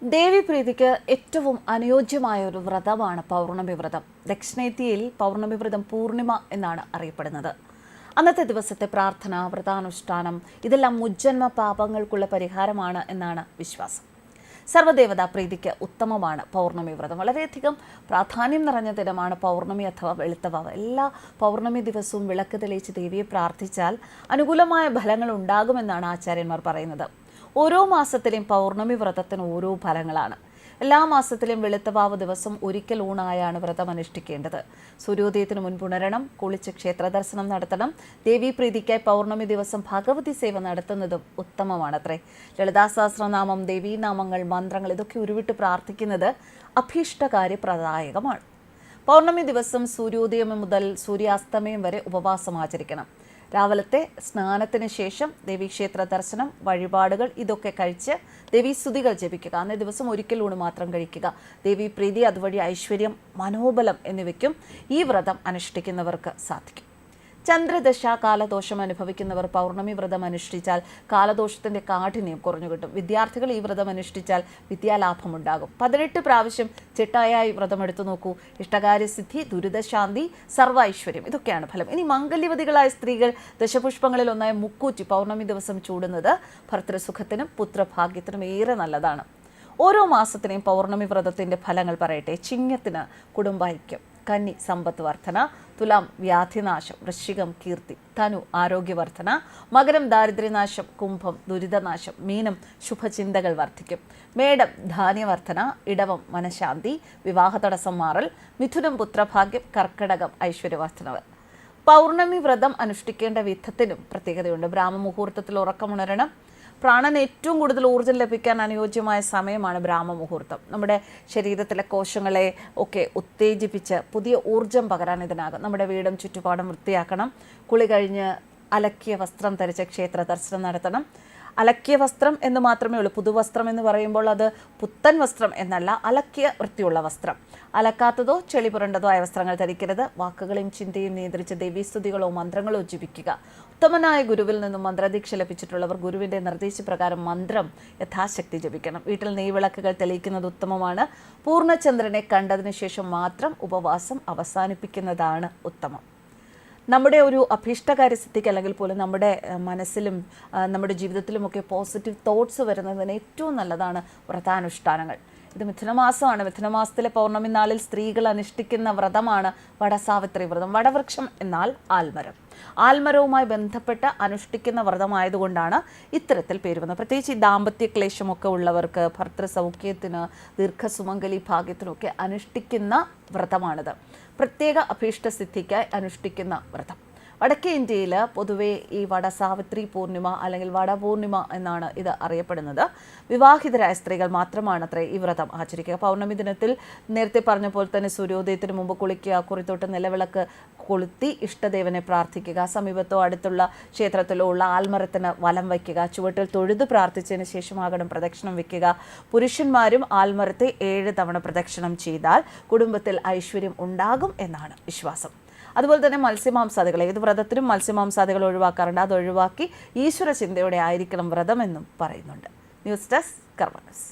ദേവീപ്രീതിക്ക് ഏറ്റവും അനുയോജ്യമായ ഒരു വ്രതമാണ് പൗർണമി വ്രതം. ദക്ഷിണേന്ത്യയിൽ പൗർണമി വ്രതം പൂർണിമ എന്നാണ് അറിയപ്പെടുന്നത്. അന്നത്തെ ദിവസത്തെ പ്രാർത്ഥന, വ്രതാനുഷ്ഠാനം ഇതെല്ലാം മുജ്ജന്മ പാപങ്ങൾക്കുള്ള പരിഹാരമാണ് എന്നാണ് വിശ്വാസം. സർവ്വദേവതാ പ്രീതിക്ക് ഉത്തമമാണ് പൗർണമി വ്രതം. വളരെയധികം പ്രാധാന്യം നിറഞ്ഞ ദിനമാണ് പൗർണമി അഥവാ വെളുത്തവാവ്. എല്ലാ പൗർണമി ദിവസവും വിളക്ക് തെളിയിച്ച് ദേവിയെ പ്രാർത്ഥിച്ചാൽ അനുകൂലമായ ഫലങ്ങൾ ഉണ്ടാകുമെന്നാണ് ആചാര്യന്മാർ പറയുന്നത്. ഓരോ മാസത്തിലെയും പൗർണമി വ്രതത്തിന് ഓരോ ഫലങ്ങളാണ്. എല്ലാ മാസത്തിലെയും വെളുത്തവാവ് ദിവസം ഒരിക്കൽ ഊണായാണ് വ്രതം അനുഷ്ഠിക്കേണ്ടത്. സൂര്യോദയത്തിന് മുൻപ് ഉണരണം, കുളിച്ച് ക്ഷേത്ര ദർശനം നടത്തണം. ദേവീപ്രീതിക്കായി പൗർണമി ദിവസം ഭഗവതി സേവ നടത്തുന്നതും ഉത്തമമാണത്രേ. ലളിതാ സഹസ്രനാമം, ദേവീനാമങ്ങൾ, മന്ത്രങ്ങൾ ഇതൊക്കെ ഉരുവിട്ട് പ്രാർത്ഥിക്കുന്നത് അഭീഷ്ടകാര്യപ്രദായകമാണ്. പൗർണമി ദിവസം സൂര്യോദയം മുതൽ സൂര്യാസ്തമയം വരെ ഉപവാസം ആചരിക്കണം. രാവിലത്തെ സ്നാനത്തിന് ശേഷം ദേവീക്ഷേത്ര ദർശനം, വഴിപാടുകൾ ഇതൊക്കെ കഴിച്ച് ദേവീസ്തുതികൾ ജപിക്കുക. അന്നേ ദിവസം ഒരിക്കൽ ഊണ് മാത്രം കഴിക്കുക. ദേവീപ്രീതി, അതുവഴി ഐശ്വര്യം, മനോബലം എന്നിവയ്ക്കും ഈ വ്രതം അനുഷ്ഠിക്കുന്നവർക്ക് സാധിക്കും. ചന്ദ്രദശ കാലദോഷം അനുഭവിക്കുന്നവർ പൗർണമി വ്രതം അനുഷ്ഠിച്ചാൽ കാലദോഷത്തിൻ്റെ കാഠിന്യം കുറഞ്ഞു കിട്ടും. വിദ്യാർത്ഥികൾ ഈ വ്രതം അനുഷ്ഠിച്ചാൽ വിദ്യാലാഭമുണ്ടാകും. 18 പ്രാവശ്യം ചിട്ടയായി വ്രതം എടുത്തു നോക്കൂ. ഇഷ്ടകാര്യസിദ്ധി, ദുരിതശാന്തി, സർവ്വ ഐശ്വര്യം ഇതൊക്കെയാണ് ഫലം. ഇനി മംഗല്യവതികളായ സ്ത്രീകൾ ദശപുഷ്പങ്ങളിൽ ഒന്നായ മുക്കൂറ്റി പൗർണമി ദിവസം ചൂടുന്നത് ഭർത്തൃസുഖത്തിനും പുത്രഭാഗ്യത്തിനും ഏറെ നല്ലതാണ്. ഓരോ മാസത്തിനെയും പൗർണമി വ്രതത്തിൻ്റെ ഫലങ്ങൾ പറയട്ടെ. ചിങ്ങത്തിന് കുടുംബൈക്യം, കന്നി സമ്പത്ത് വർധന, തുലാം വ്യാധിനാശം, വൃശ്ചികം കീർത്തി, ധനു ആരോഗ്യവർധന, മകരം ദാരിദ്ര്യനാശം, കുംഭം ദുരിതനാശം, മീനം ശുഭചിന്തകൾ വർദ്ധിക്കും, മേടം ധാന്യവർധന, ഇടവം മനഃശാന്തി, വിവാഹ തടസ്സം മാറൽ, മിഥുനം പുത്രഭാഗ്യം, കർക്കടകം ഐശ്വര്യവർദ്ധനവ്. പൗർണമി വ്രതം അനുഷ്ഠിക്കേണ്ട വിധത്തിനും പ്രത്യേകതയുണ്ട്. ബ്രാഹ്മമുഹൂർത്തത്തിൽ ഉറക്കമുണരണം. പ്രാണന് ഏറ്റവും കൂടുതൽ ഊർജ്ജം ലഭിക്കാൻ അനുയോജ്യമായ സമയമാണ് ബ്രാഹ്മമുഹൂർത്തം. നമ്മുടെ ശരീരത്തിലെ കോശങ്ങളെ ഒക്കെ ഉത്തേജിപ്പിച്ച് പുതിയ ഊർജ്ജം പകരാൻ ഇതിനാകും. നമ്മുടെ വീടും ചുറ്റുപാടും വൃത്തിയാക്കണം. കുളി കഴിഞ്ഞ് അലക്കിയ വസ്ത്രം ധരിച്ച് ക്ഷേത്ര ദർശനം നടത്തണം. അലക്കിയ വസ്ത്രം എന്ന് മാത്രമേ ഉള്ളൂ. പുതുവസ്ത്രം എന്ന് പറയുമ്പോൾ അത് പുത്തൻ വസ്ത്രം എന്നല്ല, അലക്കിയ വൃത്തിയുള്ള വസ്ത്രം. അലക്കാത്തതോ ചെളി പുരണ്ടതോ ആയ വസ്ത്രങ്ങൾ ധരിക്കരുത്. വാക്കുകളെയും ചിന്തയും നിയന്ത്രിച്ച് ദേവീസ്തുതികളോ മന്ത്രങ്ങളോ ജപിക്കുക. ഉത്തമനായ ഗുരുവിൽ നിന്നും മന്ത്രദീക്ഷ ലഭിച്ചിട്ടുള്ളവർ ഗുരുവിൻ്റെ നിർദ്ദേശപ്രകാരം മന്ത്രം യഥാശക്തി ജപിക്കണം. വീട്ടിൽ നെയ്വിളക്കുകൾ തെളിയിക്കുന്നത് ഉത്തമമാണ്. പൂർണ്ണചന്ദ്രനെ കണ്ടതിന് ശേഷം മാത്രം ഉപവാസം അവസാനിപ്പിക്കുന്നതാണ് ഉത്തമം. നമ്മുടെ ഒരു അഭീഷ്ടകാര്യസിദ്ധിക്ക് അല്ലെങ്കിൽ പോലും നമ്മുടെ മനസ്സിലും നമ്മുടെ ജീവിതത്തിലുമൊക്കെ പോസിറ്റീവ് തോട്ട്സ് വരുന്നതിന് ഏറ്റവും നല്ലതാണ് വ്രതാനുഷ്ഠാനങ്ങൾ. ഇത് മിഥുനമാസമാണ്. മിഥുനമാസത്തിലെ പൗർണമി നാളിൽ സ്ത്രീകൾ അനുഷ്ഠിക്കുന്ന വ്രതമാണ് വടസാവിത്രി വ്രതം. വടവൃക്ഷം എന്നാൽ ആൽമരം. ആൽമരവുമായി ബന്ധപ്പെട്ട് അനുഷ്ഠിക്കുന്ന വ്രതമായതുകൊണ്ടാണ് ഇത്തരത്തിൽ പേര് വന്നത്. പ്രത്യേകിച്ച് ഈ ദാമ്പത്യ ക്ലേശമൊക്കെ ഉള്ളവർക്ക്, ഭർത്തൃസൗഖ്യത്തിന്, ദീർഘസുമംഗലി ഭാഗ്യത്തിനൊക്കെ അനുഷ്ഠിക്കുന്ന വ്രതമാണിത്. പ്രത്യേക അഭീഷ്ടസിദ്ധിക്കായി അനുഷ്ഠിക്കുന്ന വ്രതം. വടക്കേ ഇന്ത്യയിൽ പൊതുവെ ഈ വടസാവിത്രി പൂർണിമ അല്ലെങ്കിൽ വടപൂർണിമ എന്നാണ് ഇത് അറിയപ്പെടുന്നത്. വിവാഹിതരായ സ്ത്രീകൾ മാത്രമാണ് അത്രേ ഈ വ്രതം ആചരിക്കുക. പൗർണമി ദിനത്തിൽ നേരത്തെ പറഞ്ഞ പോലെ തന്നെ സൂര്യോദയത്തിന് മുമ്പ് കുളിക്കുക, കുറിത്തോട്ട് നിലവിളക്ക് കൊളുത്തി ഇഷ്ടദേവനെ പ്രാർത്ഥിക്കുക. സമീപത്തോ അടുത്തുള്ള ക്ഷേത്രത്തിലോ ഉള്ള ആൽമരത്തിന് വലം വയ്ക്കുക. ചുവട്ടിൽ തൊഴുത് പ്രാർത്ഥിച്ചതിന് ശേഷമാകണം പ്രദക്ഷിണം വയ്ക്കുക. പുരുഷന്മാരും ആൽമരത്തെ 7 തവണ പ്രദക്ഷിണം ചെയ്താൽ കുടുംബത്തിൽ ഐശ്വര്യം ഉണ്ടാകും എന്നാണ് വിശ്വാസം. അതുപോലെ തന്നെ മത്സ്യമാംസാദികൾ, ഏത് വ്രതത്തിനും മത്സ്യമാംസാദികൾ ഒഴിവാക്കാറുണ്ട്. അത് ഒഴിവാക്കി ഈശ്വര ചിന്തയോടെ ആയിരിക്കണം വ്രതമെന്നും പറയുന്നുണ്ട്. ന്യൂസ് ഡെസ്ക് കർമ്മ ന്യൂസ്.